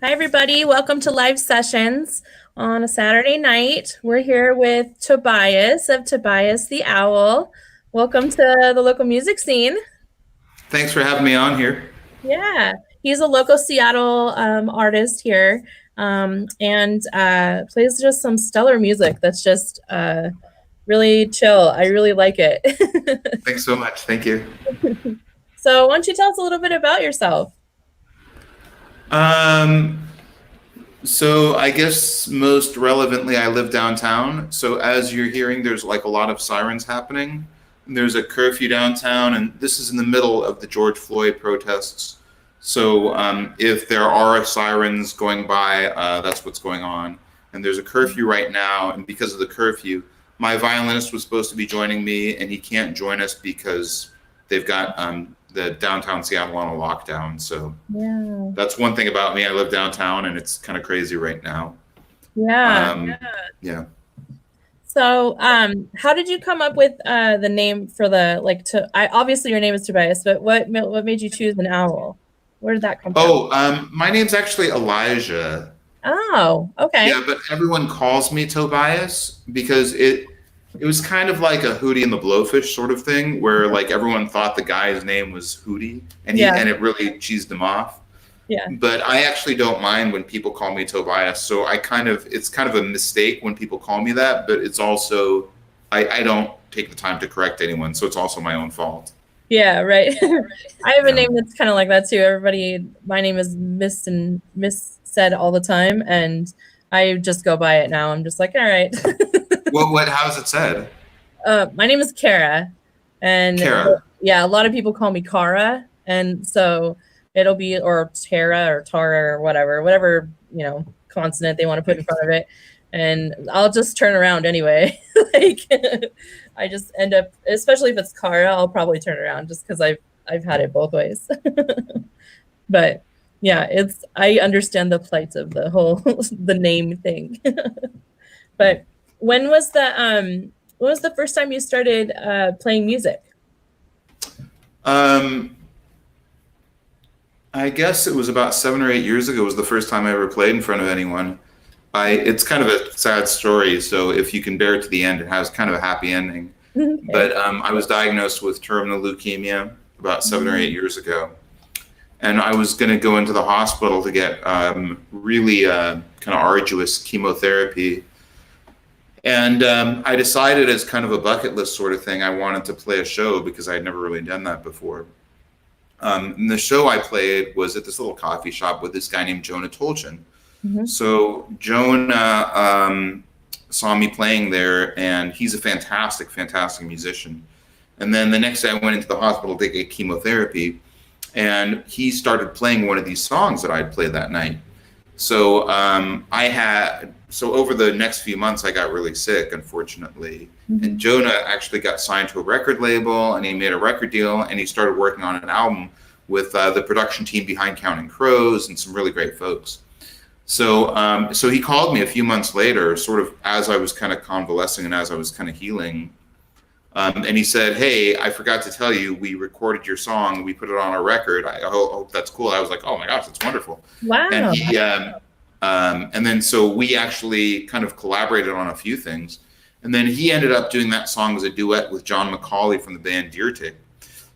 Hi, everybody. Welcome to Live Sessions on a Saturday night. We're here with Tobias of Tobias the Owl. Welcome to the local music scene. Thanks for having me on here. Yeah, he's a local Seattle artist here and plays just some stellar music that's just really chill. I really like it. Thanks so much. Thank you. So, why don't you tell us a little bit about yourself? Um, so I guess most relevantly, I live downtown. So as you're hearing, there's like a lot of sirens happening. There's a curfew downtown, and this is in the middle of the George Floyd protests. So if there are sirens going by, that's what's going on. And there's a curfew right now, and because of the curfew, my violinist was supposed to be joining me, and he can't join us because they've got the downtown Seattle on a lockdown. So Yeah. that's one thing about me. I live downtown, and it's kind of crazy right now. Yeah. Yeah. So, how did you come up with the name for the like to I obviously your name is Tobias, but what made you choose an owl? Where did that come from? Oh, my name's actually Elijah. Oh, okay. Yeah, but everyone calls me Tobias because it was kind of like a Hootie and the Blowfish sort of thing, where like everyone thought the guy's name was Hootie, and he Yeah, and it really cheesed him off. yeah. But I actually don't mind when people call me Tobias. So it's kind of a mistake when people call me that, but it's also I don't take the time to correct anyone, so it's also my own fault. Yeah, right. I have a Yeah. name that's kind of like that too. My name is Miss and Miss said all the time, and I just go by it now. I'm just like, all right. How's it said? My name is Kara, and Kara. yeah, a lot of people call me Kara, and so it'll be or Tara or Tara or whatever consonant they want to put in front of it, and I'll just turn around anyway. Like I just end up, especially if it's Kara, I'll probably turn around just because I've had it both ways. But yeah, it's I understand the plight of the whole the name thing. But when was the first time you started playing music? Um, I guess it was about 7 or 8 years ago was the first time I ever played in front of anyone. It's kind of a sad story, so if you can bear it to the end, it has kind of a happy ending. Okay. But I was diagnosed with terminal leukemia about 7 or 8 years ago, and I was going to go into the hospital to get really kind of arduous chemotherapy. And I decided, as kind of a bucket list sort of thing, I wanted to play a show because I had never really done that before. And the show I played was at this little coffee shop with this guy named Jonah Tolchin. Mhm. So Jonah saw me playing there, and he's a fantastic, fantastic musician. And then the next day, I went into the hospital to get chemotherapy, and he started playing one of these songs that I'd played that night. So so over the next few months, I got really sick, unfortunately. And Mhm. Jonah actually got signed to a record label, and he made a record deal, and he started working on an album with the production team behind Counting Crows and some really great folks. So he called me a few months later, sort of as I was kind of convalescing and as I was kind of healing. And he said, "Hey, I forgot to tell you, we recorded your song. We put it on our record. I hope that's cool." I was like, "Oh my gosh, that's wonderful." And Wow. and then so we actually kind of collaborated on a few things. And then he ended up doing that song as a duet with John McCauley from the band Deer Tick.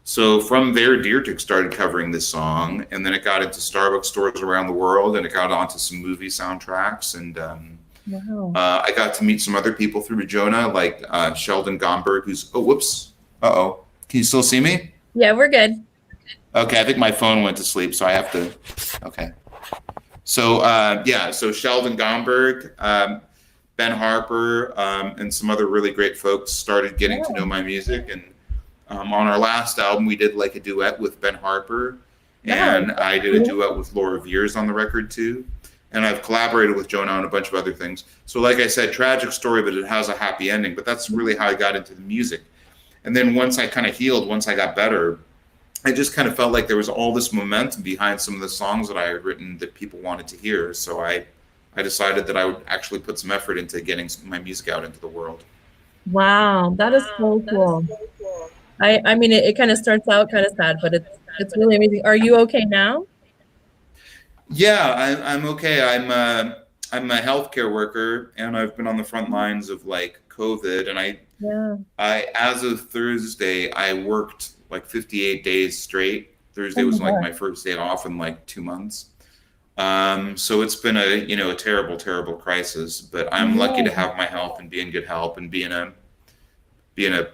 So from there, Deer Tick started covering this song, and then it got into Starbucks stores around the world, and it got onto some movie soundtracks. And Wow. I got to meet some other people through Jonah, like Sheldon Gomberg, who's whoops, oh, can you still see me? Yeah, we're good. Okay, I think my phone went to sleep, so I have to. Okay, so yeah, so Sheldon Gomberg, Ben Harper, and some other really great folks started getting to know Yeah. my music. And on our last album, we did like a duet with Ben Harper, Wow. and I did a duet with Laura Veers on the record too. And I've collaborated with Jonah on a bunch of other things. So, like I said, tragic story, but it has a happy ending. But that's really how I got into the music. And then once I kind of healed, once I got better, I just kind of felt like there was all this momentum behind some of the songs that I had written that people wanted to hear. So I decided that I would actually put some effort into getting my music out into the world. Wow, that is so cool. I mean it kind of starts out kind of sad, but it's really amazing. Are you okay now? Yeah, I'm okay. I'm a healthcare worker, and I've been on the front lines of like COVID, and Yeah. I as of Thursday, I worked like 58 days straight. Oh Thursday my was like God. my first day off in like 2 months. So it's been a terrible, terrible crisis. But I'm lucky to Yeah. have my health and be in good health and be in a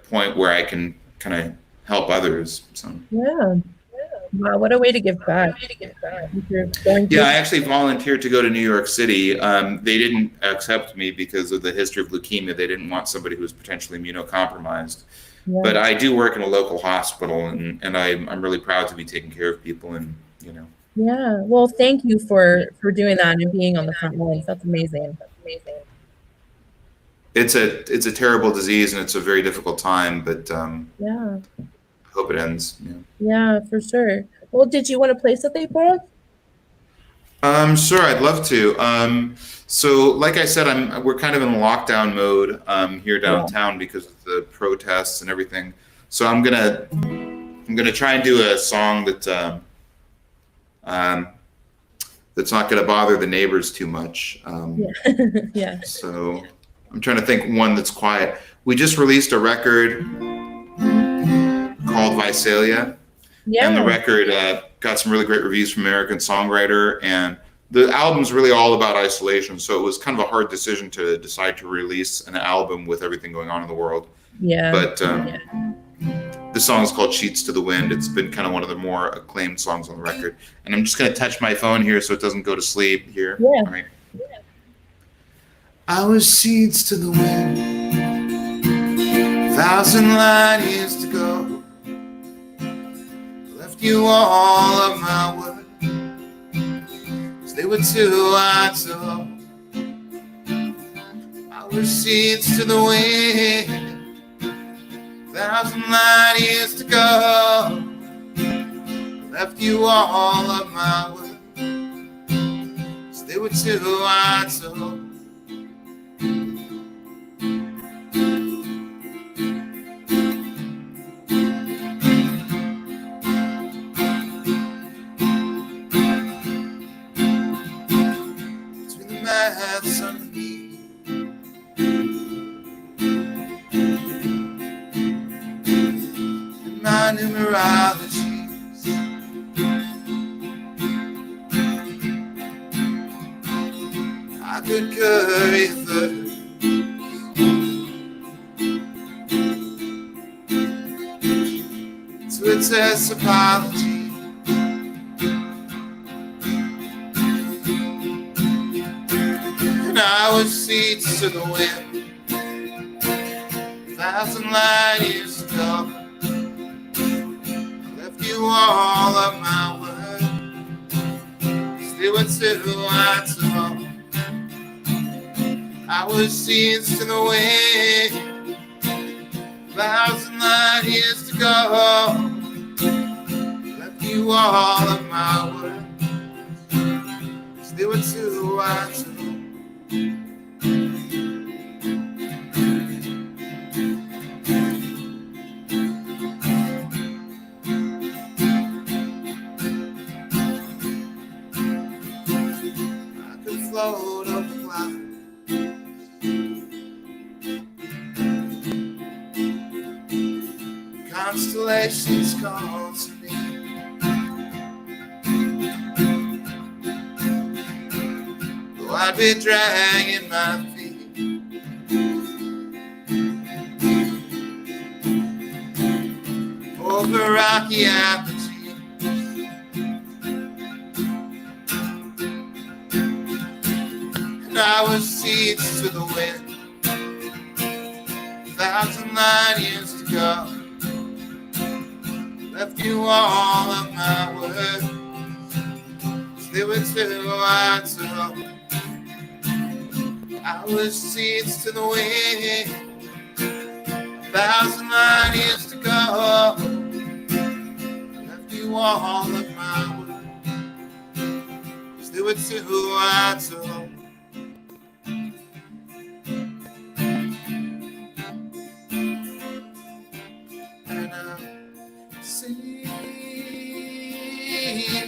point where I can kind of help others. So. Yeah. Wow, what a way to give back. If you're going Yeah, through. I actually volunteered to go to New York City. They didn't accept me because of the history of leukemia. They didn't want somebody who was potentially immunocompromised. Yeah. But I do work in a local hospital, and I'm really proud to be taking care of people. And Yeah. Well, thank you for doing that and being on the front lines. That's amazing. it's a terrible disease, and it's a very difficult time. But Yeah. I hope it ends. Yeah. Yeah, for sure. Well, did you want to play something for us? Sure, I'd love to. So, like I said, we're kind of in lockdown mode here Yeah. downtown because of the protests and everything. So I'm gonna try and do a song um, that's not gonna bother the neighbors too much. Yeah. Yeah. So I'm trying to think one that's quiet. We just released a record called Visalia. And the Yeah. record got some really great reviews from American Songwriter. And the album's really all about isolation. So it was kind of a hard decision to decide to release an album with everything going on in the world. Yeah. But the song is called Sheets to the Wind. It's been kind of one of the more acclaimed songs on the record. And I'm just going to touch my phone here so it doesn't go to sleep here. Yeah. All right. I was seeds to the wind, 1,000 light years to go. Left you all of my words, 'cause they were too hard to hold. I was seeds to the wind, 1,000 light years to go. Left you all of my words, 'cause they were too hard to hold. Maths underneath, and my numerologies. I could curry third, to a test apology. I was seeds to the wind, 1,000 light years ago. I left you all of my words, 'cause they were too hard to hold. I was seeds to the wind, 1,000 light years to go. Left you all of my words, 'cause they were too hard to hold. Float on clouds, constellations call to me. Though I'd be dragging my feet, over rocky apogee. I was seeds to the wind, 1,000 light years to go. Left you all of my words, 'cause they were too hard to hold. I was seeds to the wind, 1,000 light years to go. Left you all of my words, 'cause they were too hard to hold.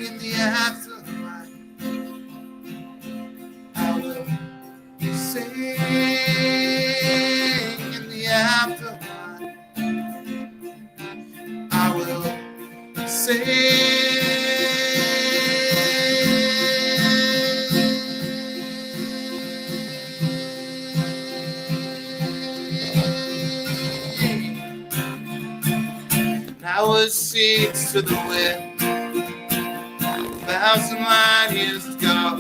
In the afterlife, was seeds to the wind, 1,000 light years to go.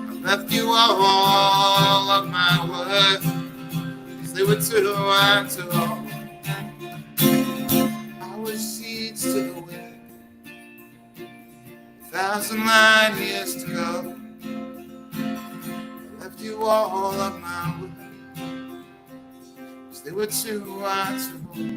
I left you all of my words, 'cause they were too hard to hold. I was seeds to the wind, 1,000 light years to go. I left you all of my words, 'cause they were too hard to hold.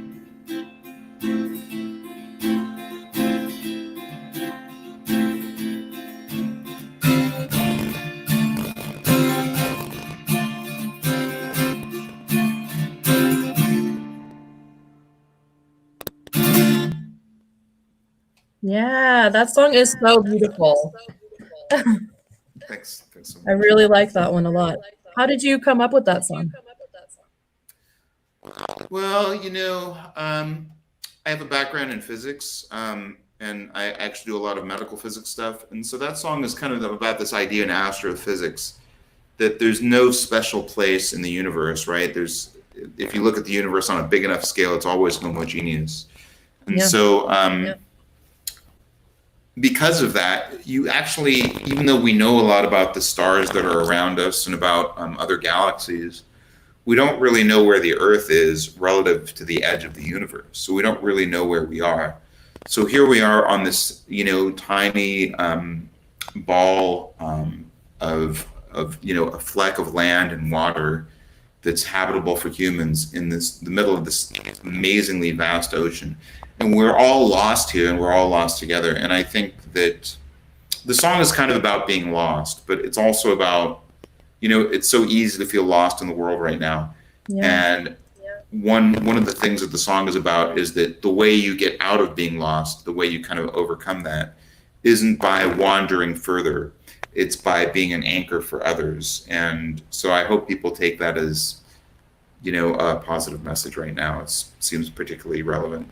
Yeah, that song is so beautiful. Thanks so I much. really like that one a lot. How did you come up with that song? Well, I have a background in physics, and I actually do a lot of medical physics stuff. And so that song is kind of about this idea in astrophysics that there's no special place in the universe, right? If you look at the universe on a big enough scale, it's always homogeneous. And so because of that, you actually, even though we know a lot about the stars that are around us and about other galaxies, we don't really know where the Earth is relative to the edge of the universe. So we don't really know where we are. So here we are on this, tiny ball of a fleck of land and water that's habitable for humans in the middle of this amazingly vast ocean. And we're all lost here, and we're all lost together. And I think that the song is kind of about being lost, but it's also about, it's so easy to feel lost in the world right now. And one of the things that the song is about is that the way you get out of being lost, the way you kind of overcome that, isn't by wandering further. It's by being an anchor for others. And so I hope people take that as, a positive message right now. It seems particularly relevant.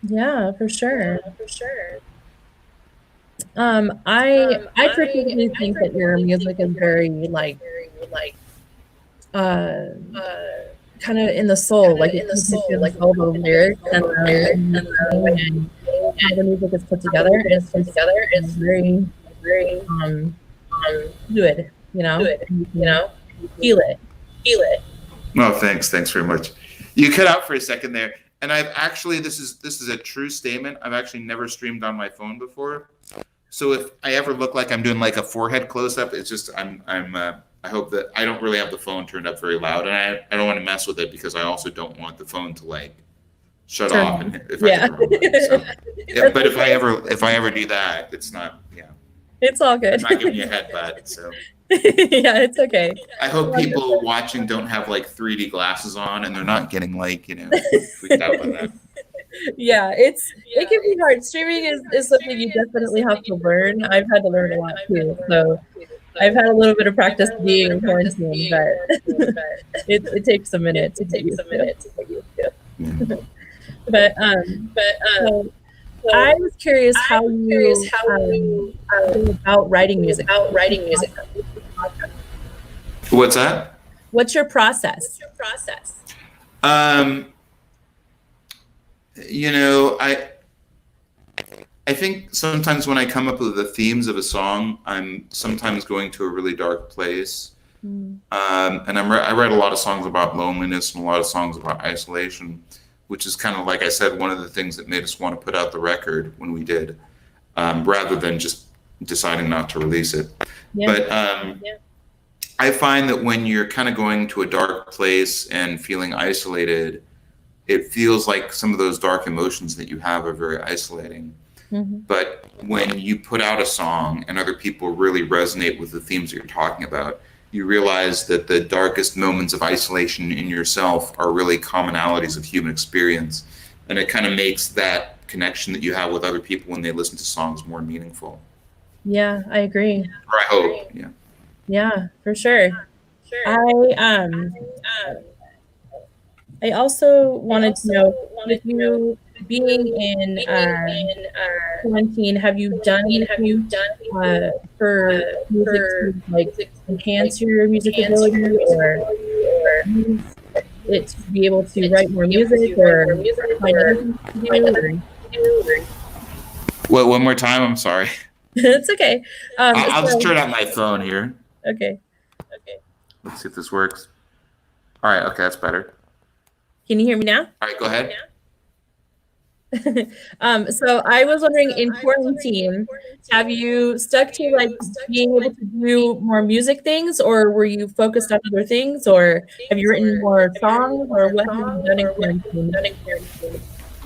Yeah, for sure. I particularly think that your music is very kind of in the soul, like all the lyrics and the music is put together. It's very fluid, feel it. Well, thanks very much. You cut out for a second there. And I've actually, this is a true statement. I've actually never streamed on my phone before. So if I ever look like I'm doing like a forehead close up, it's just I hope that I don't really have the phone turned up very loud, and I don't want to mess with it because I also don't want the phone to shut off. And if I hit the wrong button. So, but if I ever do that, it's not. It's all good. I'm not giving you a headbutt. So. Yeah, it's okay. I hope people watching don't have 3D glasses on and they're not getting freaked out by that. Yeah, it can be hard. Streaming is something you definitely have to learn. I've had to learn a lot too. So I've had a little bit of practice being in quarantine, but it takes a minute to get used to. But so I was curious how you go about writing music. What's that? What's your process? I think sometimes when I come up with the themes of a song, I'm sometimes going to a really dark place. And I write a lot of songs about loneliness and a lot of songs about isolation, which is kind of, like I said, one of the things that made us want to put out the record when we did, rather than just deciding not to release it. But I find that when you're kind of going to a dark place and feeling isolated, it feels like some of those dark emotions that you have are very isolating. But when you put out a song and other people really resonate with the themes that you're talking about, you realize that the darkest moments of isolation in yourself are really commonalities of human experience. And it kind of makes that connection that you have with other people when they listen to songs more meaningful. Yeah, I agree. Or I hope, yeah. Yeah, for sure. I also wanted to know, with you being in quarantine, have you done for music to enhance your music ability, or it to be able to write more music or find other things to do? What? One more time. I'm sorry. It's okay. I'll just turn on my phone here. Okay. Let's see if this works. All right. Okay, that's better. Can you hear me now? All right, go ahead. So I was wondering, in quarantine, have you stuck to like being able to do more music things, or were you focused on other things, or have you written more songs, or what have you done in quarantine?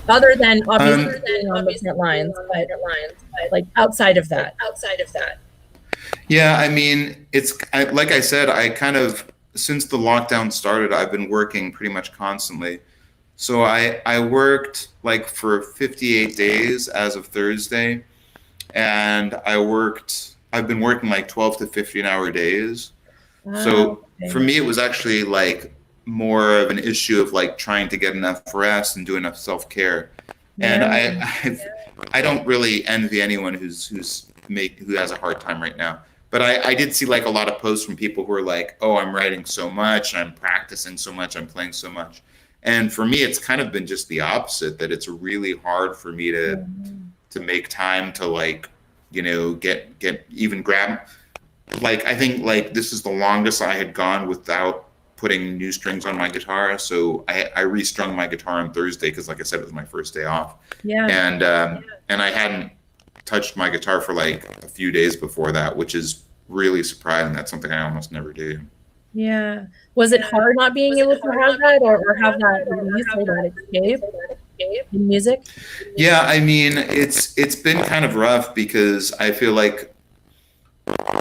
Other than obviously being on the front lines, but like outside of that. Yeah, I mean, like I said, I kind of, since the lockdown started, I've been working pretty much constantly. So I worked like for 58 days as of Thursday, and I've been working like 12 to 15-hour days. So for me, it was actually like more of an issue of like trying to get enough rest and do enough self-care. And I don't really envy anyone who has a hard time right now. But I did see like a lot of posts from people who are like, oh, I'm writing so much, I'm practicing so much, I'm playing so much. And for me, it's kind of been just the opposite, that it's really hard for me to make time to like, you know, get even grab. Like, I think like this is the longest I had gone without putting new strings on my guitar. So I restrung my guitar on Thursday because, like I said, it was my first day off. Yeah. And I hadn't touched my guitar for like a few days before that, which is really surprising. That's something I almost never do. Yeah. Was it hard not being able to have that or have that release or that escape in music? Yeah, I mean, it's been kind of rough because I feel like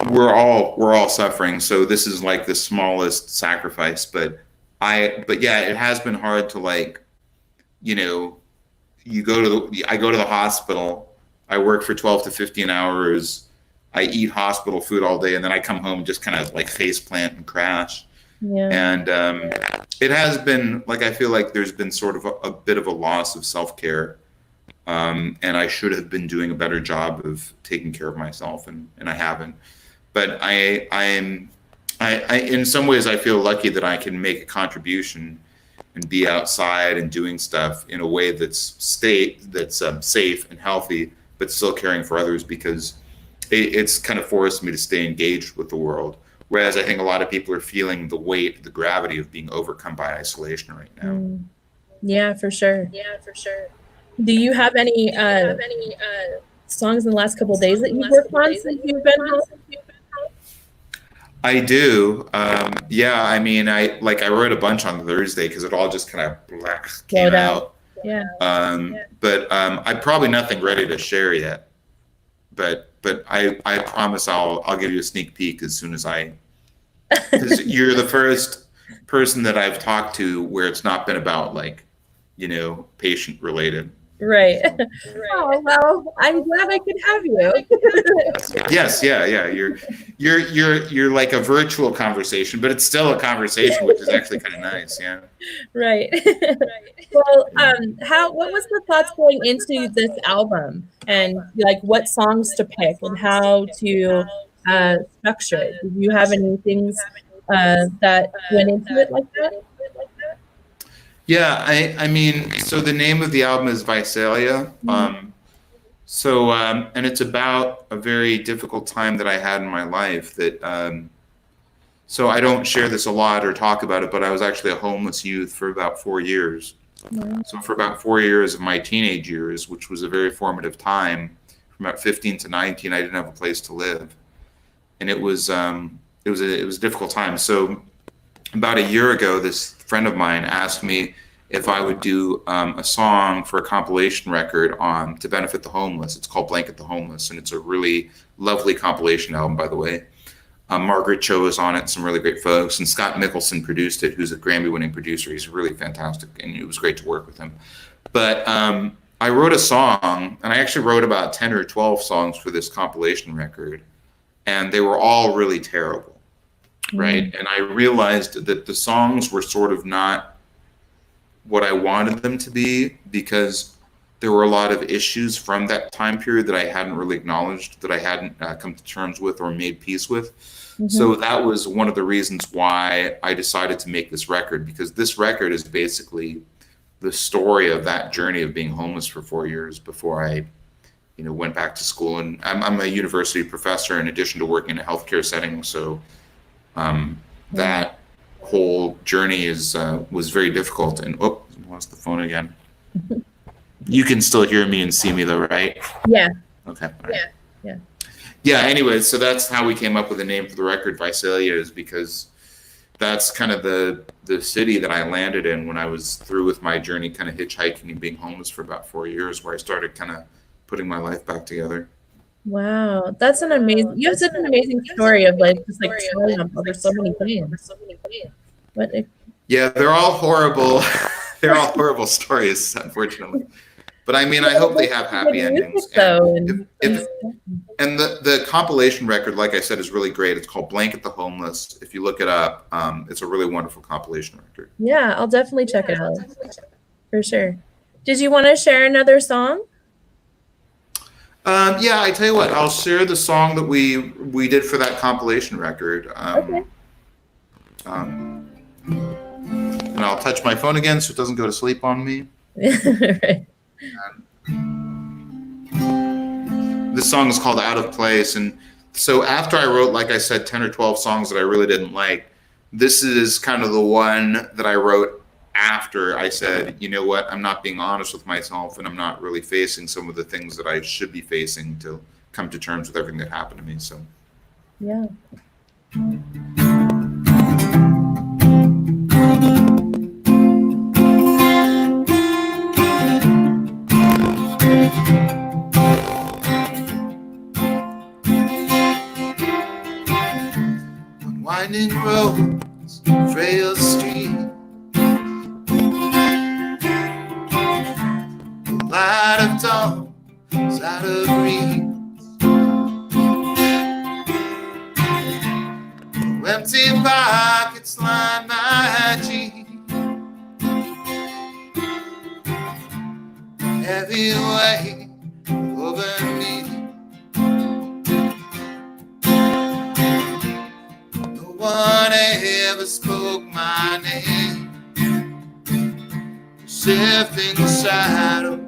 we're all suffering. So this is like the smallest sacrifice, but yeah, it has been hard to like, you know, I go to the hospital, I work for 12 to 15 hours, I eat hospital food all day, and then I come home and just kind of like face plant and crash. Yeah. And it has been like, I feel like there's been sort of a bit of a loss of self-care. And I should have been doing a better job of taking care of myself, and I haven't. But I in some ways I feel lucky that I can make a contribution and be outside and doing stuff in a way that's safe and healthy, but still caring for others, because it's kind of forced me to stay engaged with the world. Whereas I think a lot of people are feeling the weight, the gravity of being overcome by isolation right now. Yeah, for sure. Do you have any songs in the last couple of days that you've worked on since you've been home? I do. Yeah, I mean, I wrote a bunch on Thursday because it all just kind of came out. Yeah. But I probably nothing ready to share yet. But I promise I'll give you a sneak peek as soon as because you're the first person that I've talked to where it's not been about like, you know, patient related. Right. Oh, well, I'm glad I could have you. Yes, yeah. You're like a virtual conversation, but it's still a conversation, which is actually kind of nice. Yeah. Right. Well, what was the thoughts going into this album, and like what songs to pick and how to structure it? Did you have any things that went into it like that? Yeah, I mean, so the name of the album is Visalia. And it's about a very difficult time that I had in my life that, so I don't share this a lot or talk about it, but I was actually a homeless youth for about 4 years. So for about 4 years of my teenage years, which was a very formative time, from about 15 to 19, I didn't have a place to live. And it was a difficult time. So about a year ago, this friend of mine asked me if I would do a song for a compilation record to benefit the homeless. It's called Blanket the Homeless, and it's a really lovely compilation album, by the way. Margaret Cho is on it, some really great folks, and Scott Mickelson produced it, who's a Grammy-winning producer. He's really fantastic, and it was great to work with him. But I wrote a song, and I actually wrote about 10 or 12 songs for this compilation record, and they were all really terrible. Right. And I realized that the songs were sort of not what I wanted them to be, because there were a lot of issues from that time period that I hadn't really acknowledged, that I hadn't come to terms with or made peace with. So that was one of the reasons why I decided to make this record, because this record is basically the story of that journey of being homeless for 4 years before I, went back to school. And I'm a university professor in addition to working in a healthcare setting. So that whole journey was very difficult. And lost the phone again. You can still hear me and see me though, right? Yeah. Okay. Yeah. Yeah, anyway, so that's how we came up with the name for the record, Visalia, is because that's kind of the city that I landed in when I was through with my journey, kind of hitchhiking and being homeless for about 4 years, where I started kind of putting my life back together. Wow, that's an amazing. You have such an amazing story of like just like triumph over so many things. What? Yeah, they're all horrible. They're all horrible stories, unfortunately. But I mean, I hope they have happy endings. And the compilation record, like I said, is really great. It's called Blanket the Homeless. If you look it up, it's a really wonderful compilation record. Yeah, I'll definitely check it out. For sure. Did you want to share another song? Yeah, I tell you what, I'll share the song that we did for that compilation record. Okay. And I'll touch my phone again so it doesn't go to sleep on me. Right. This song is called Out of Place. And so after I wrote, like I said, 10 or 12 songs that I really didn't like, this is kind of the one that I wrote after I said, you know what, I'm not being honest with myself and I'm not really facing some of the things that I should be facing to come to terms with everything that happened to me. So, yeah. Winding roads, frail street, the light of dawn is out of reach. Empty pockets line my cheek. Heavy weight over me. No one ever spoke my name. Shifting shadow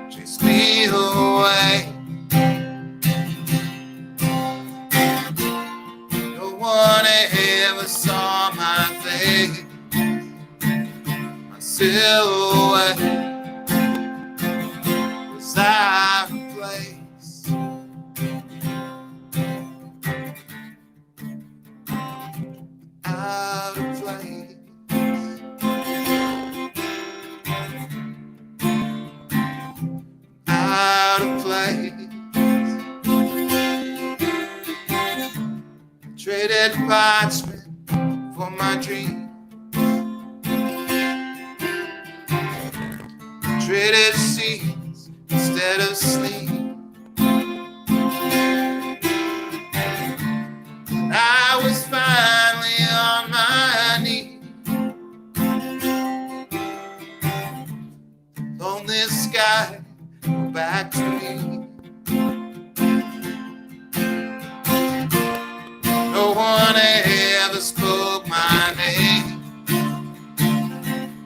chased me away. No one ever saw my face, my silhouette was out of place. Out of place. Out of place. Traded parchment for my dream. Traded sheets instead of sleep. And I was finally on my knees. Lonely sky, go back to me. No one ever spoke my name.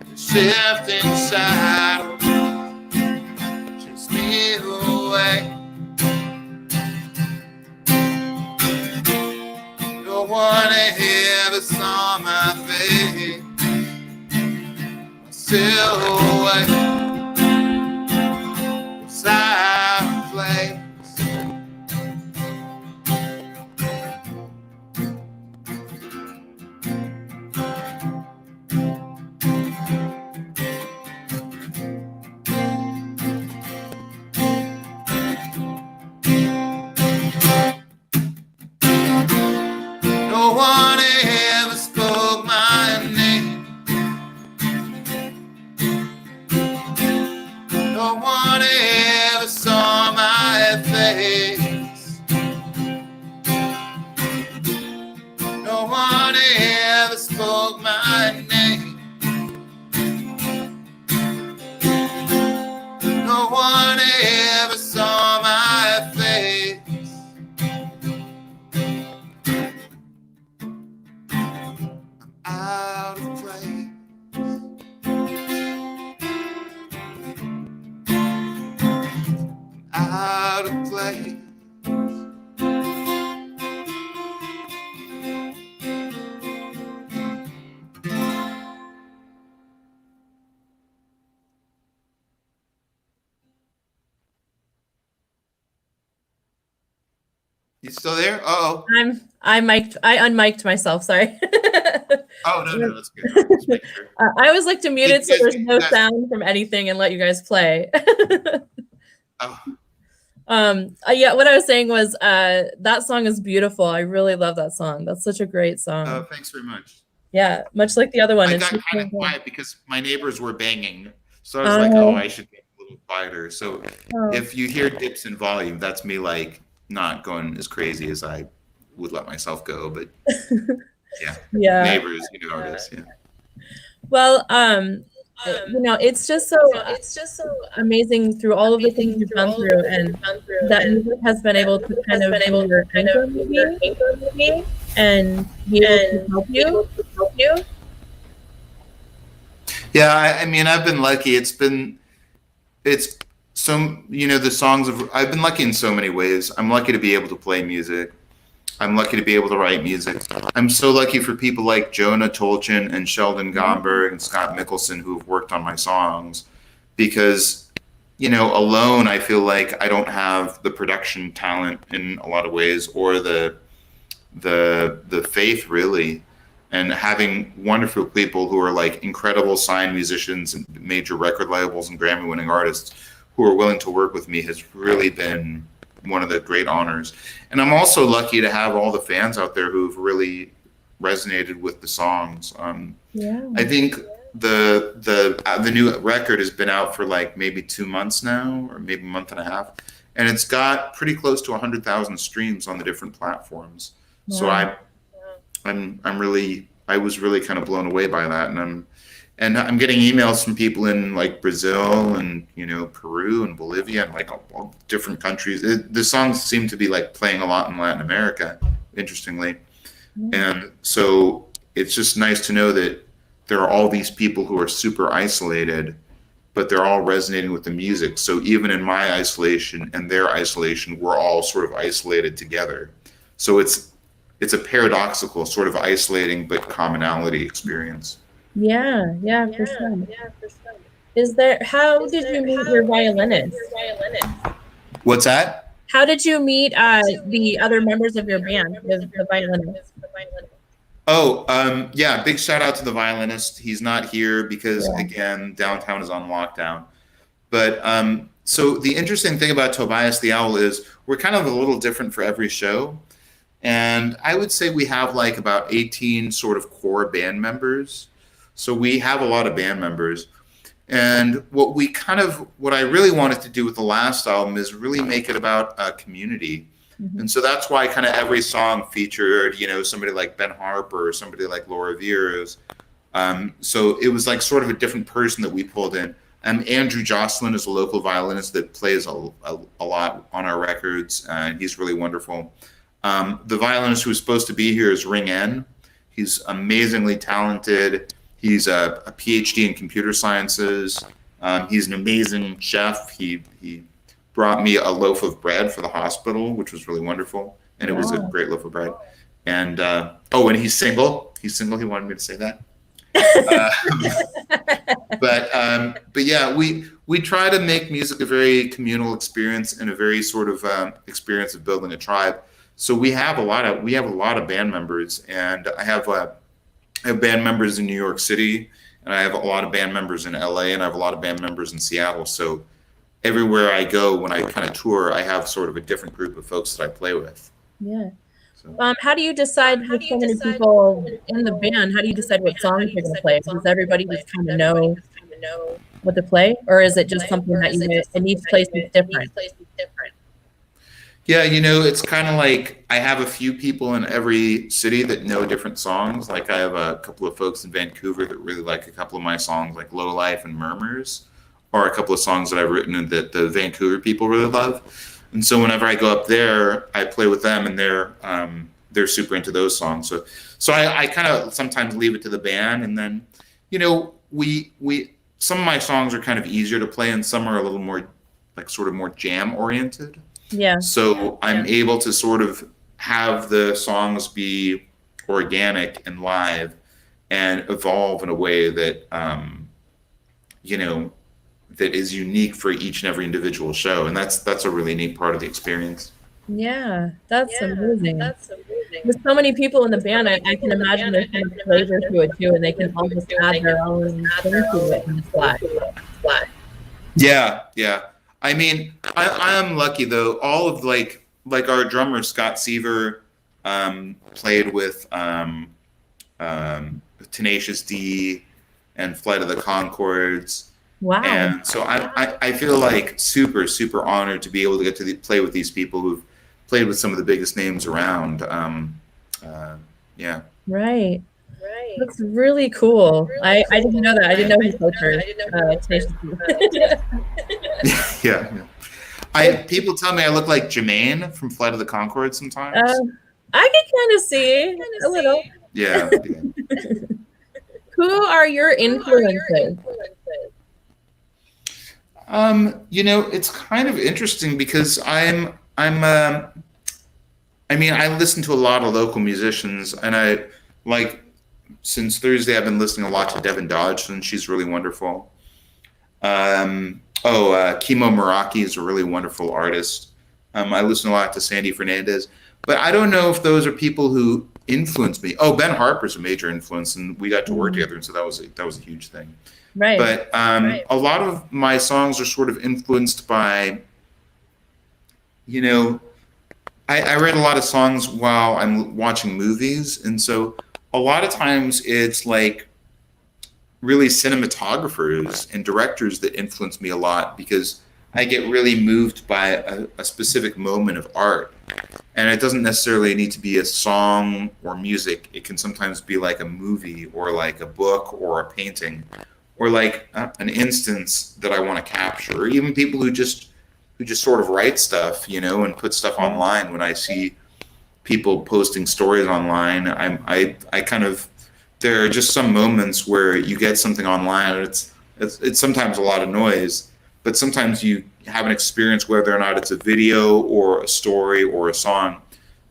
The shifting shadow chased me away. No one ever saw my face, my silhouette was out of place. No one ever spoke my name. You still there? Oh. I unmiked myself. Sorry. Oh no, that's good. I'll just make sure. I always like to mute it so there's no Guys- sound from anything and let you guys play. Oh, Yeah, what I was saying was that song is beautiful. I really love that song. That's such a great song. thanks very much. Yeah, much like the other one. I It's got just kind so of good. quiet because my neighbors were banging. So I was like, oh, I should get a little quieter. So Oh. if you hear dips in volume, that's me like not going as crazy as I would let myself go. But yeah, Yeah. neighbors, you know how it is. Yeah. Well, it's just so amazing through all of the things you've gone through, and that music has been able to kind of be your anchor maybe, and be able to help you. Yeah, I mean, I've been lucky. It's some, the songs of, I've been lucky in so many ways. I'm lucky to be able to play music. I'm lucky to be able to write music. I'm so lucky for people like Jonah Tolchin and Sheldon Gomberg and Scott Mickelson who have worked on my songs, because, alone, I feel like I don't have the production talent in a lot of ways, or the faith really. And having wonderful people who are like incredible signed musicians and major record labels and Grammy winning artists who are willing to work with me has really been one of the great honors. And I'm also lucky to have all the fans out there who've really resonated with the songs. I think the new record has been out for like maybe 2 months now, or maybe a month and a half, and it's got pretty close to 100,000 streams on the different platforms. Wow. So I was really kind of blown away by that, and I'm getting emails from people in like Brazil and Peru and Bolivia and like all different countries. The songs seem to be like playing a lot in Latin America, interestingly, and so it's just nice to know that there are all these people who are super isolated, but they're all resonating with the music. So even in my isolation and their isolation, we're all sort of isolated together. So it's a paradoxical sort of isolating but commonality experience. Yeah, for sure. How did you meet your violinist? What's that? How did you meet the other members of your band, the violinist? Oh, yeah, big shout out to the violinist. He's not here because, again, downtown is on lockdown. But so the interesting thing about Tobias the Owl is we're kind of a little different for every show. And I would say we have like about 18 sort of core band members. So we have a lot of band members. And what I really wanted to do with the last album is really make it about a community. Mm-hmm. And so that's why kind of every song featured, somebody like Ben Harper or somebody like Laura Veers. So it was like sort of a different person that we pulled in. Andrew Jocelyn is a local violinist that plays a lot on our records, and he's really wonderful. The violinist who's supposed to be here is Ring N. He's amazingly talented. He's a PhD in computer sciences. He's an amazing chef. He brought me a loaf of bread for the hospital, which was really wonderful. And it was a great loaf of bread. And and he's single. He's single. He wanted me to say that. But yeah, we try to make music a very communal experience and a very sort of experience of building a tribe. So we have a lot of band members, and I have band members in New York City, and I have a lot of band members in LA, and I have a lot of band members in Seattle. So everywhere I go, when I kind of tour, I have sort of a different group of folks that I play with. Yeah. So. How do you decide with so many people in the band? How do you decide what songs you're going to play? Does everybody just kind of know what to play, or is it just something that in each place is different? Yeah, it's kind of like I have a few people in every city that know different songs. Like I have a couple of folks in Vancouver that really like a couple of my songs, like Low Life and Murmurs, or a couple of songs that I've written and that the Vancouver people really love. And so whenever I go up there, I play with them, and they're super into those songs. So I kind of sometimes leave it to the band, and then we some of my songs are kind of easier to play, and some are a little more like sort of more jam oriented. Yeah. So I'm able to sort of have the songs be organic and live and evolve in a way that, that is unique for each and every individual show. And that's a really neat part of the experience. Yeah, that's amazing. With so many people in the band, I can imagine there's so much flavor to it too, and they can all just add their own thing to it and it's flat. Yeah, yeah. I mean, I am lucky though. All of like our drummer Scott Seaver played with Tenacious D and Flight of the Conchords. Wow. And so I feel like super honored to be able to get to play with these people who've played with some of the biggest names around. Yeah. Right. That's really cool. I didn't know that. I didn't know he played for Tenacious D. Yeah. People tell me I look like Jermaine from Flight of the Conchords sometimes. I can kind of see a little. Yeah. Who are your influences? It's kind of interesting because I listen to a lot of local musicians, and since Thursday I've been listening a lot to Devin Dodgson. She's really wonderful. Kimo Meraki is a really wonderful artist. I listen a lot to Sandy Fernandez, but I don't know if those are people who influenced me. Oh, Ben Harper's a major influence, and we got to work together, and so that was a huge thing. Right. But a lot of my songs are sort of influenced by, I read a lot of songs while I'm watching movies, and so a lot of times it's like really cinematographers and directors that influence me a lot, because I get really moved by a specific moment of art. And it doesn't necessarily need to be a song or music. It can sometimes be like a movie or like a book or a painting or like an instance that I want to capture, or even people who just sort of write stuff, and put stuff online. When I see people posting stories online, I kind of, there are just some moments where you get something online and it's sometimes a lot of noise, but sometimes you have an experience, whether or not it's a video or a story or a song,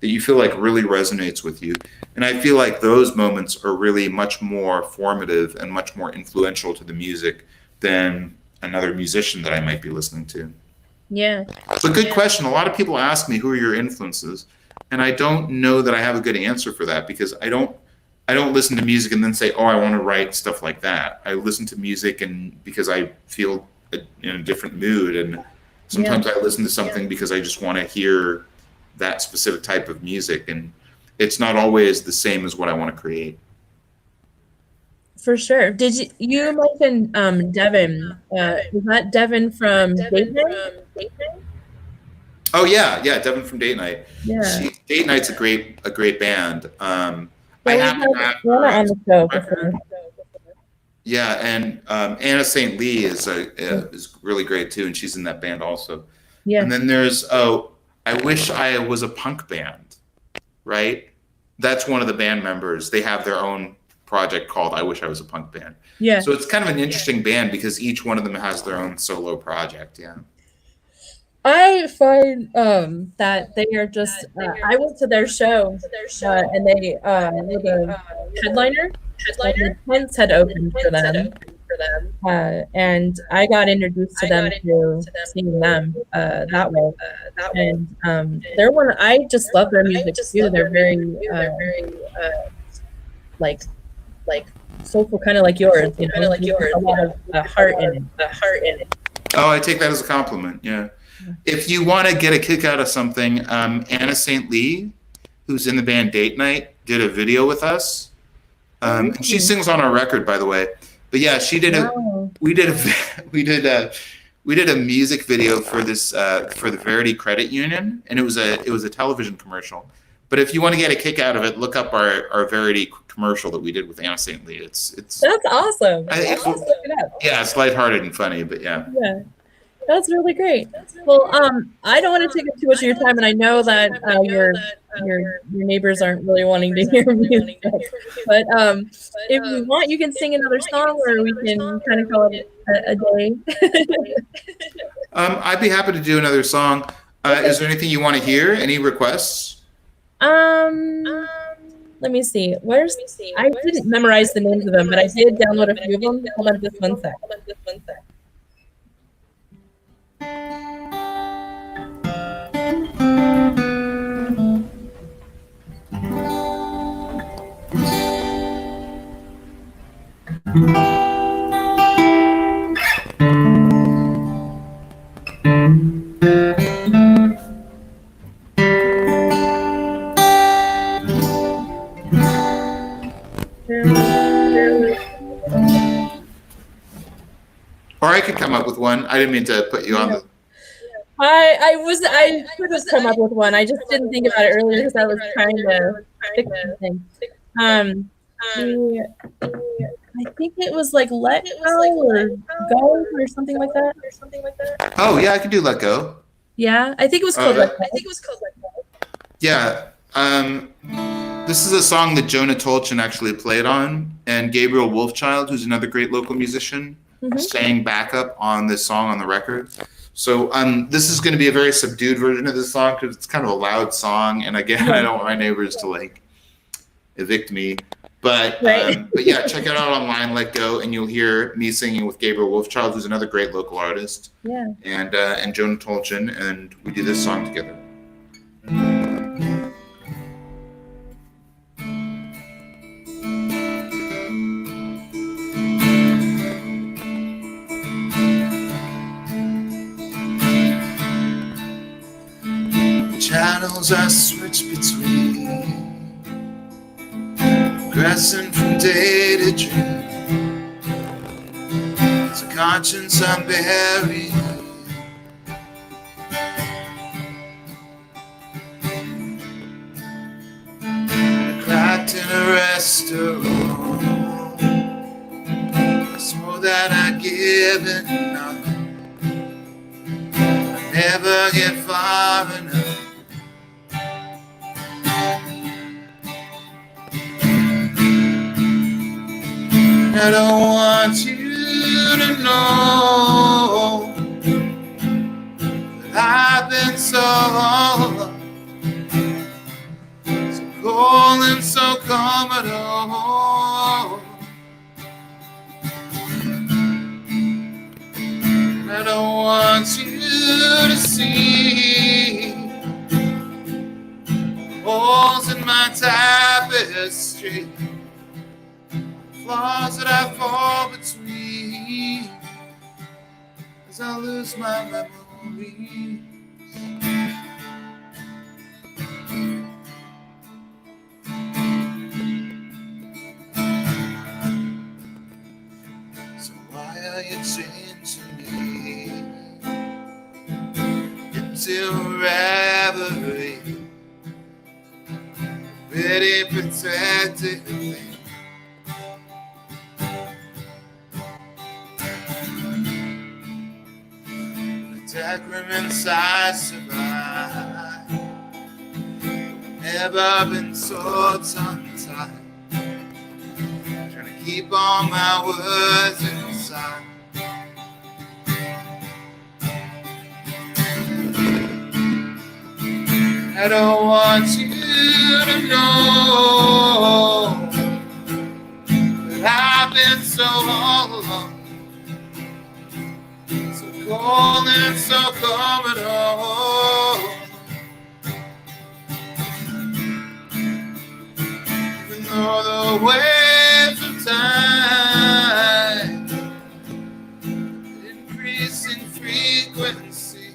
that you feel like really resonates with you. And I feel like those moments are really much more formative and much more influential to the music than another musician that I might be listening to. Yeah. But good question. A lot of people ask me, who are your influences? And I don't know that I have a good answer for that, because I don't listen to music and then say, oh, I want to write stuff like that. I listen to music and because I feel in a different mood, and sometimes I listen to something because I just want to hear that specific type of music, and it's not always the same as what I want to create. For sure. Did you mentioned Devin? Was that Devin from Date Night? Oh yeah, Devin from Date Night. Yeah. Date Night's a great band. I have Anna on the show before. Yeah, and Anna St. Lee is really great too, and she's in that band also. Yeah. And then there's I Wish I Was a Punk Band, right? That's one of the band members. They have their own project called I Wish I Was a Punk Band. Yeah. So it's kind of an interesting band because each one of them has their own solo project. Yeah. I find that they are just. I went to their show, and they were the headliner. Like the tents had opened for them, and I got introduced to them through seeing them that way. And they're one. I just love their music too. They're very like soulful, kind of like yours. A lot of heart in it. Oh, I take that as a compliment. Yeah. If you want to get a kick out of something, Anna St. Lee, who's in the band Date Night, did a video with us. And she sings on our record, by the way. But yeah, she did we did a music video for this for the Verity Credit Union, and it was a television commercial. But if you want to get a kick out of it, look up our Verity commercial that we did with Anna St. Lee. It's that's awesome. Yeah, it's lighthearted and funny, but yeah. Yeah. That's really great. Well, I don't want to take up too much of your time, and I know that your neighbors aren't really wanting to hear music. But if you want, you can sing another song, or we can kind of call it a day. I'd be happy to do another song. Is there anything you want to hear? Any requests? Let me see. I didn't memorize the names of them, but I did download a few of them. Hold on just one sec. Or I could come up with one. I didn't mean to put you on the. I could have come up with one. I just didn't think about it earlier because I was trying to fix something. I think it was like Let Go or Go or something like that. Oh yeah, I could do Let Go. Yeah, I think it was called Let Go. Yeah. This is a song that Jonah Tolchin actually played on, and Gabriel Wolfchild, who's another great local musician, sang backup on this song on the record. So this is going to be a very subdued version of this song because it's kind of a loud song, and again, I don't want my neighbors to like evict me. But yeah, check it out online, Let Go, and you'll hear me singing with Gabriel Wolfchild, who's another great local artist. Yeah. And Jonah Tolchin, and we do this song together. Channels I switch between, progressing from day to dream. It's a conscience I'm buried. Cracked in a restaurant, I swore that I'd given enough. I never get far enough. I don't want you to know that I've been so long, so cold and so commodore. I don't want you to see holes in my tapestry, flaws that I fall between as I lose my memories. So why are you changing me into a reverie, pretty protected thing? Decrements I survive, never been so tongue-tied, trying to keep all my words inside. I don't want you to know that I've been so all alone, cold and so commodore. Even though the waves of time, increasing frequency,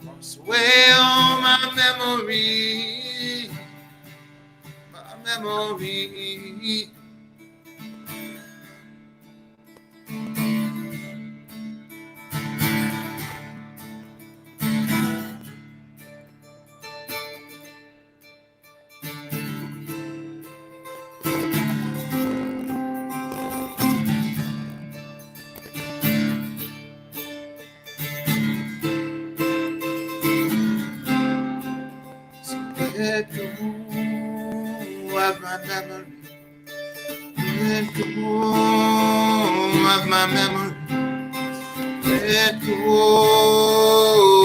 wash away all my memory, my memory. Let go of my memory. Let go of my memory. Let go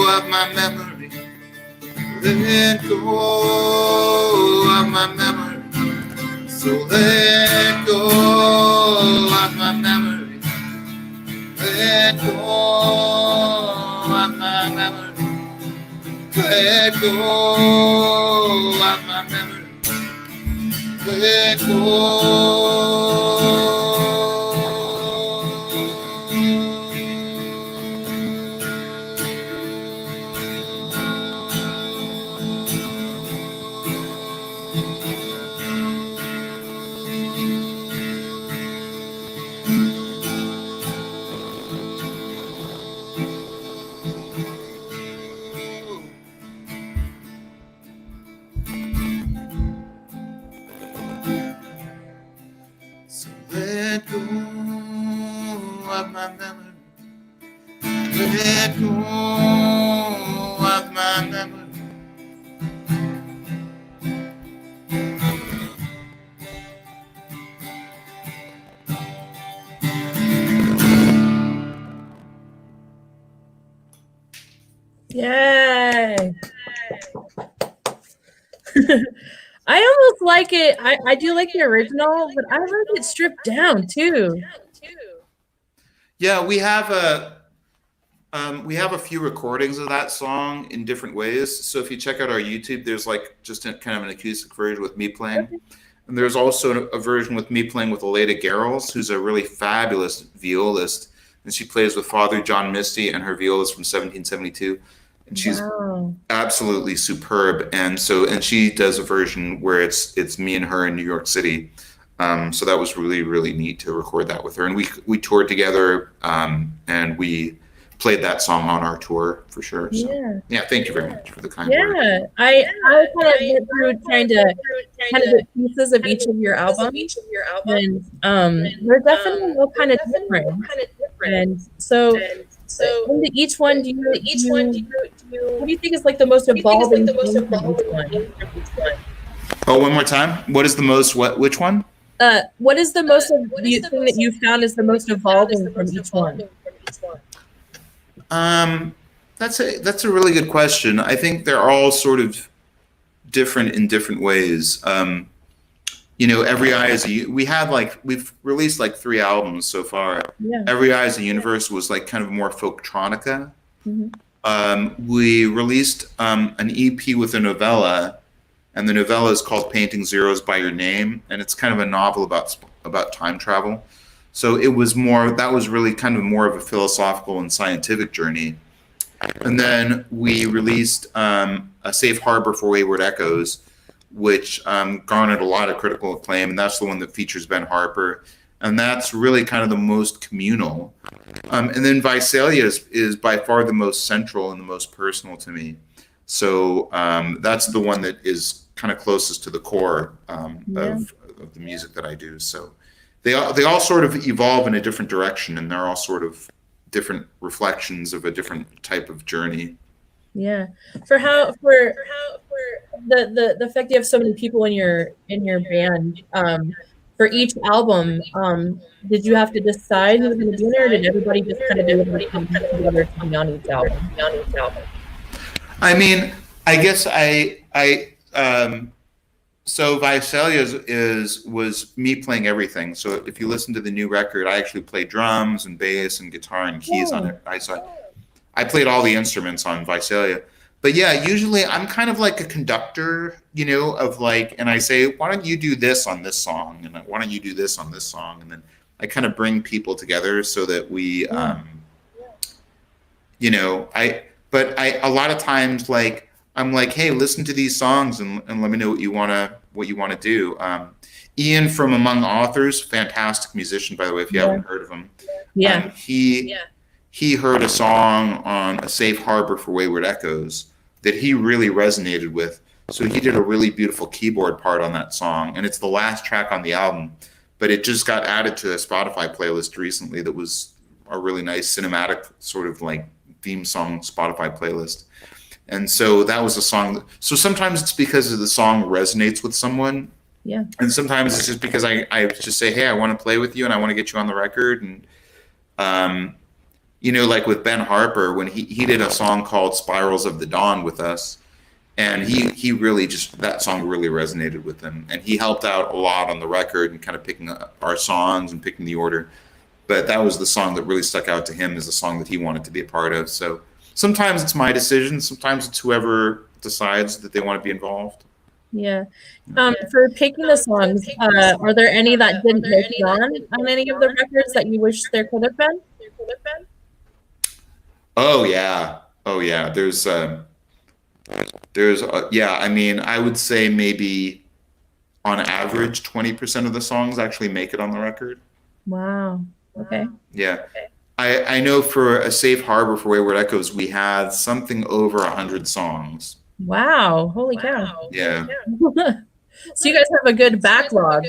of my memory. Let go of my memory. So let go of my memory. Let go of my memory. Let go of my memory. Let go So let go of my memory. Let go of my memory. Yay! I almost like it. I do like the original, but I like it stripped down too. Yeah, we have a few recordings of that song in different ways. So if you check out our YouTube, there's like just kind of an acoustic version with me playing. And there's also a version with me playing with Aleda Garrels, who's a really fabulous violist. And she plays with Father John Misty and her violist from 1772. And she's absolutely superb. And she does a version where it's me and her in New York City. So that was really, really neat to record that with her. And we toured together, and we played that song on our tour for sure. So, thank you very much for the kind words. Yeah, I kind of went through trying to kind of get pieces of each of your albums, and they're definitely all kind of different. And so into each one, do you what do you think is like the most evolving thing from each one? Oh, one more time. What is the most which one? What is the most thing that you found is the most evolving from each one? That's a really good question. I think they're all sort of different in different ways. Every Eye is we've released like 3 albums so far. Yeah. Every Eye is a Universe was like kind of more folktronica. Mm-hmm. We released an EP with a novella, and the novella is called Painting Zeros by Your Name, and it's kind of a novel about time travel. So that was really kind of more of a philosophical and scientific journey. And then we released A Safe Harbor for Wayward Echoes, which garnered a lot of critical acclaim, and that's the one that features Ben Harper. And that's really kind of the most communal. And then Visalia is by far the most central and the most personal to me. So that's the one that is kind of closest to the core of the music that I do. So they all sort of evolve in a different direction, and they're all sort of different reflections of a different type of journey. Yeah. For the fact you have so many people in your band, for each album, did you have to decide who was going to be in there, or did everybody just kind of do it come together to be on each album? I mean, I guess so Visalia was me playing everything. So if you listen to the new record, I actually play drums and bass and guitar and keys on it. I played all the instruments on Visalia. But yeah, usually I'm kind of like a conductor, of like, and I say, why don't you do this on this song? And why don't you do this on this song? And then I kind of bring people together so that we, a lot of times, like, I'm like, hey, listen to these songs and let me know what you want to do. Ian from Among Authors, fantastic musician, by the way, if you haven't heard of him. Yeah. He heard a song on A Safe Harbor for Wayward Echoes that he really resonated with. So he did a really beautiful keyboard part on that song. And it's the last track on the album, but it just got added to a Spotify playlist recently that was a really nice cinematic sort of like theme song Spotify playlist. And so that was a song. So sometimes it's because the song resonates with someone. Yeah. And sometimes it's just because I just say, hey, I want to play with you and I want to get you on the record. And, like with Ben Harper, when he did a song called Spirals of the Dawn with us, and he really that song really resonated with him. And he helped out a lot on the record and kind of picking up our songs and picking the order. But that was the song that really stuck out to him as a song that he wanted to be a part of. So sometimes it's my decision. Sometimes it's whoever decides that they want to be involved. Yeah. For picking the songs, are there any that didn't make it on any of the records that you wish there could have been? Oh yeah. There's I mean, I would say maybe on average, 20% of the songs actually make it on the record. Wow. Okay. Yeah. I know for a safe harbor for Wayward Echoes, we had something over 100 songs. Wow. Holy cow. Yeah. So you guys have a good backlog.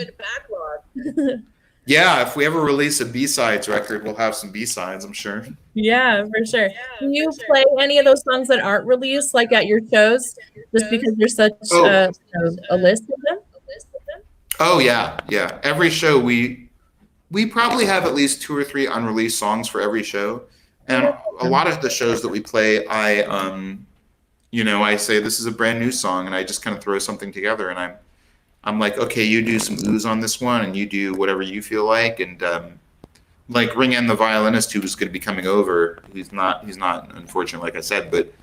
Yeah, if we ever release a B-sides record, we'll have some B-sides, I'm sure. Yeah, for sure. Do you play any of those songs that aren't released, like at your shows, just because there's such a list of them? Oh yeah, yeah. Every show we probably have at least 2 or 3 unreleased songs for every show, and a lot of the shows that we play, I say this is a brand new song, and I just kind of throw something together, and I'm like, okay, you do some ooze on this one, and you do whatever you feel like, and like Ring in the violinist who was going to be coming over. He's not unfortunate, like I said, but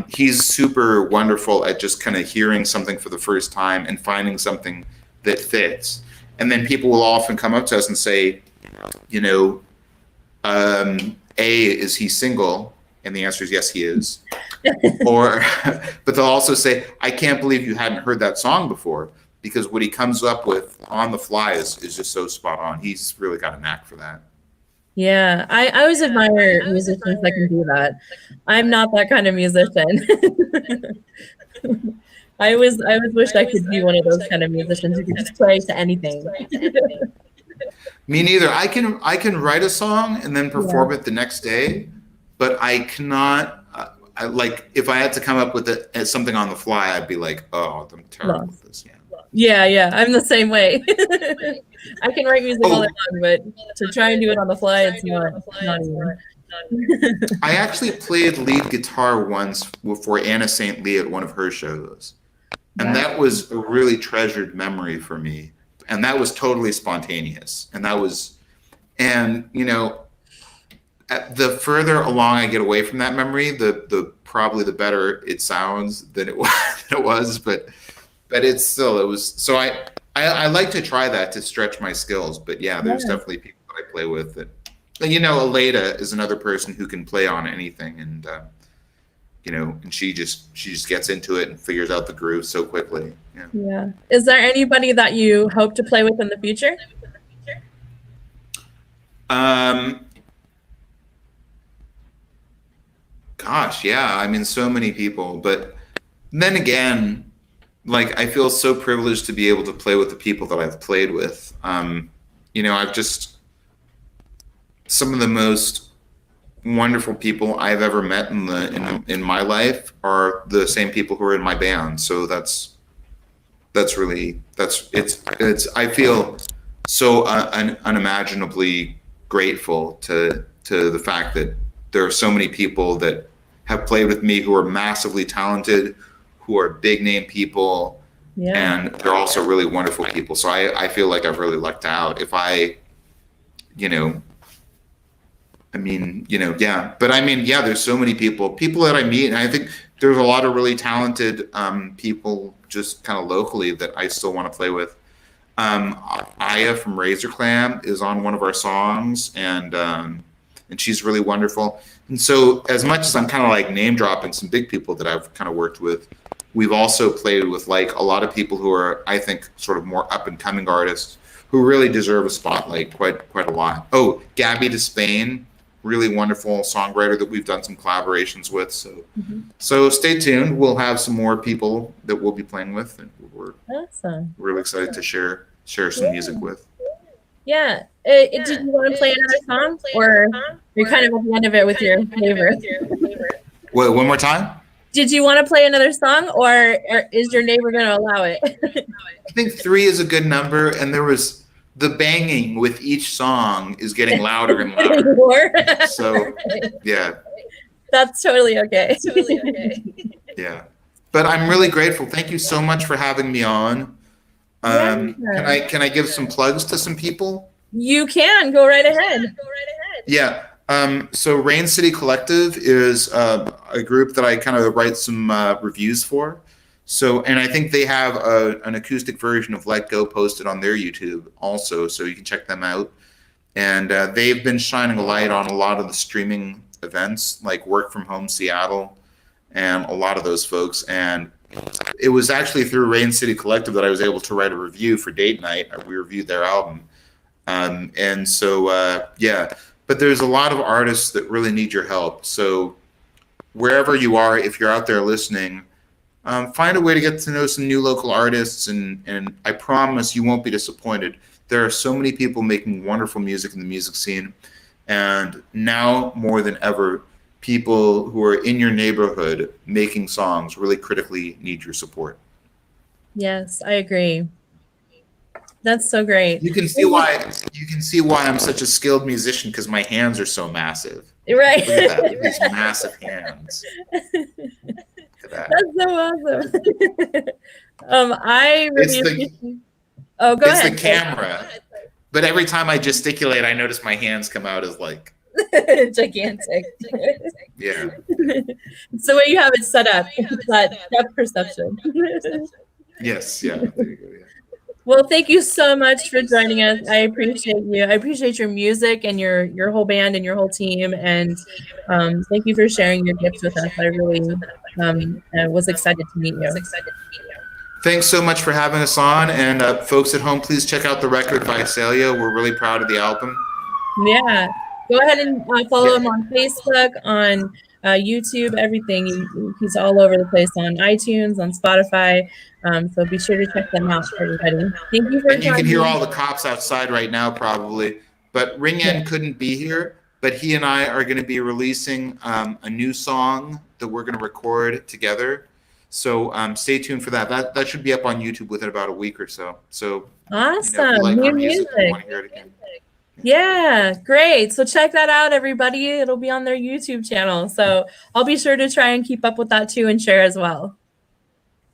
he's super wonderful at just kind of hearing something for the first time and finding something that fits. And then people will often come up to us and say, is he single? And the answer is yes, he is. But they'll also say, I can't believe you hadn't heard that song before, because what he comes up with on the fly is just so spot on. He's really got a knack for that. Yeah, I always admire musicians that can do that. I'm not that kind of musician. I always wished I could be one of those kind of musicians who could just play to anything. Me neither. I can write a song and then perform it the next day, but I cannot. If I had to come up with something on the fly, I'd be like, oh, I'm terrible at this. Yeah, I'm the same way. I can write music all the time, but to try and do it on the fly, it's not even. I actually played lead guitar once for Anna St. Lee at one of her shows. And that was a really treasured memory for me. And that was totally spontaneous. And the further along I get away from that memory, the probably the better it sounds than it was. But it was. So I like to try that to stretch my skills. But yeah, there's definitely people that I play with that. Aleda is another person who can play on anything, and and she just gets into it and figures out the groove so quickly. Yeah. Is there anybody that you hope to play with in the future? Gosh, yeah. I mean, so many people, but then again, I feel so privileged to be able to play with the people that I've played with. I've just some of the most wonderful people I've ever met in my life are the same people who are in my band. So I feel so unimaginably grateful to the fact that there are so many people that have played with me who are massively talented, who are big name people, and they're also really wonderful people. So I feel like I've really lucked out. If there's so many people that I meet, and I think there's a lot of really talented people just kind of locally that I still want to play with. Aya from Razor Clam is on one of our songs, and she's really wonderful. And so as much as I'm kind of name dropping some big people that I've kind of worked with, we've also played with a lot of people who are, I think, sort of more up and coming artists who really deserve a spotlight quite a lot. Oh, Gabby DeSpain, really wonderful songwriter that we've done some collaborations with. So stay tuned. We'll have some more people that we'll be playing with, and we're really excited to share some music with. Yeah. Did you want to play another song, or you're kind of at the end of it with your neighbor? Wait, one more time? Did you want to play another song, or is your neighbor going to allow it? I think 3 is a good number, and there was the banging with each song is getting louder and louder. So, yeah. That's totally okay. Yeah. But I'm really grateful. Thank you so much for having me on. Can I give some plugs to some people? You can. Go right ahead. Yeah. So Rain City Collective is a group that I kind of write some reviews for. And I think they have an acoustic version of Let Go posted on their YouTube also, so you can check them out. And they've been shining a light on a lot of the streaming events like Work From Home Seattle and a lot of those folks. And it was actually through Rain City Collective that I was able to write a review for Date Night. We reviewed their album. And so, yeah, but there's a lot of artists that really need your help. So wherever you are, if you're out there listening, find a way to get to know some new local artists, and I promise you won't be disappointed. There are so many people making wonderful music in the music scene, and now more than ever, people who are in your neighborhood making songs really critically need your support. Yes, I agree. That's so great. You can see why I'm such a skilled musician, because my hands are so massive. Right. Look at that. Look at these massive hands. That. That's so awesome. I really go ahead. It's the camera. But every time I gesticulate, I notice my hands come out as like gigantic. Yeah. It's the way you have it set up. It's that depth perception. Yes, yeah. There you go, yeah. Well, thank you so much for joining us. I appreciate you. I appreciate your music and your whole band and your whole team. And thank you for sharing your gifts with us. I really was excited to meet you. Thanks so much for having us on. And folks at home, please check out the record Visalia. We're really proud of the album. Yeah. Go ahead and follow him on Facebook, on YouTube, everything. He's all over the place on iTunes, on Spotify. So be sure to check them out, everybody. Thank you for And you can hear all the cops outside right now, probably. But Ring N couldn't be here, but he and I are going to be releasing a new song that we're going to record together. So stay tuned for that. That should be up on YouTube within about a week or so. So awesome, if you like new our music, music. you want to hear it again. Yeah, great. So check that out, everybody. It'll be on their YouTube channel. So I'll be sure to try and keep up with that too and share as well.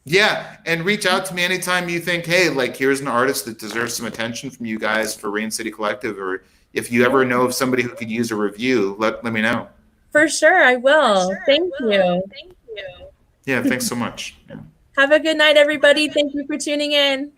Yeah, and reach out to me anytime you think, hey, like here's an artist that deserves some attention from you guys for Rain City Collective, or if you ever know of somebody who could use a review, let me know. For sure, I will. Thank you. Yeah, thanks so much. Yeah. Have a good night, everybody. Thank you for tuning in.